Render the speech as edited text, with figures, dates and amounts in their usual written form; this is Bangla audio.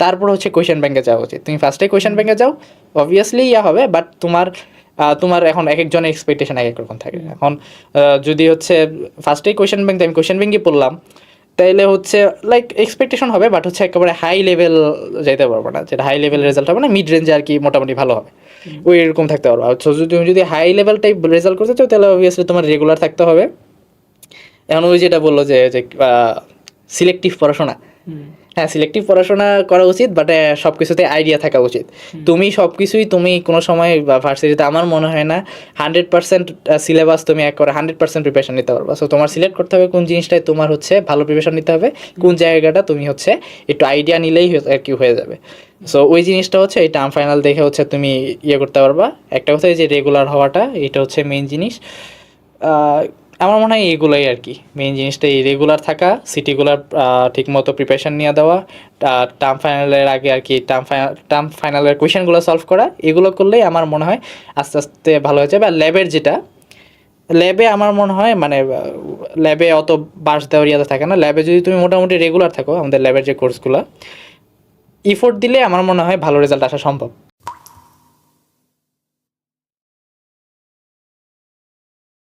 তারপর হচ্ছে কোয়েশ্চেন ব্যাংকে যাওয়া উচিত। তুমি ফার্স্টে কোয়েশ্চেন ব্যাংকে যাও, অবভিয়াসলি হবে, বাট তোমার এখন এক একজনের এক্সপেকটেশন এক এক রকম থাকে। এখন যদি হচ্ছে ফার্স্টেই কোয়েশ্চেন ব্যাংক, আমি কোয়েশ্চেন ব্যাংকই পড়লাম, তাইলে হচ্ছে লাইক এক্সপেকটেশন হবে, বাট হচ্ছে একেবারে হাই লেভেল যাইতে পারবো না, যেটা হাই লেভেল রেজাল্ট হবে না, মিড রেঞ্জে আর কি মোটামুটি ভালো হবে, ওই এরকম থাকতে পারবো। আর তুমি যদি হাই লেভেল টাইপ রেজাল্ট করতে চাও, তাহলে অবভিয়াসলি তোমার রেগুলার থাকতে হবে। এখন ওই যেটা বললো যে সিলেক্টিভ পড়াশোনা, হ্যাঁ সিলেক্টিভ পড়াশোনা করা উচিত, বাট সব কিছুতে আইডিয়া থাকা উচিত। তুমি সব কিছুই তুমি কোনো সময় বা ভার্সিটিতে আমার মনে হয় না 100% সিলেবাস তুমি এক করে 100% প্রিপারেশন নিতে পারবা। সো তোমার সিলেক্ট করতে হবে কোন জিনিসটায় তোমার হচ্ছে ভালো প্রিপারেশন নিতে হবে, কোন জায়গাটা তুমি হচ্ছে একটু আইডিয়া নিলেই আর কি হয়ে যাবে। সো ওই জিনিসটা হচ্ছে এই টার্ম ফাইনাল দেখে হচ্ছে তুমি ইয়ে করতে পারবা। একটা কথা যে রেগুলার হওয়াটা, এটা হচ্ছে মেইন জিনিস। আমার মনে হয় এগুলোই আর কি মেইন জিনিসটা, এই রেগুলার থাকা, সিটিগুলার ঠিকমতো প্রিপারেশান নিয়ে দেওয়া, টার্ম ফাইনালের আগে আর কি টার্ম ফাইনালের কোয়েশনগুলো সলভ করা, এগুলো করলেই আমার মনে হয় আস্তে আস্তে ভালো হয়ে যাবে। আর ল্যাবের যেটা, ল্যাবে আমার মনে হয় মানে ল্যাবে অত বাস দেওয়ার ইয়াতে থাকে না। ল্যাবে যদি তুমি মোটামুটি রেগুলার থাকো, আমাদের ল্যাবের যে কোর্সগুলো ইফোর্ট দিলে আমার মনে হয় ভালো রেজাল্ট আসা সম্ভব।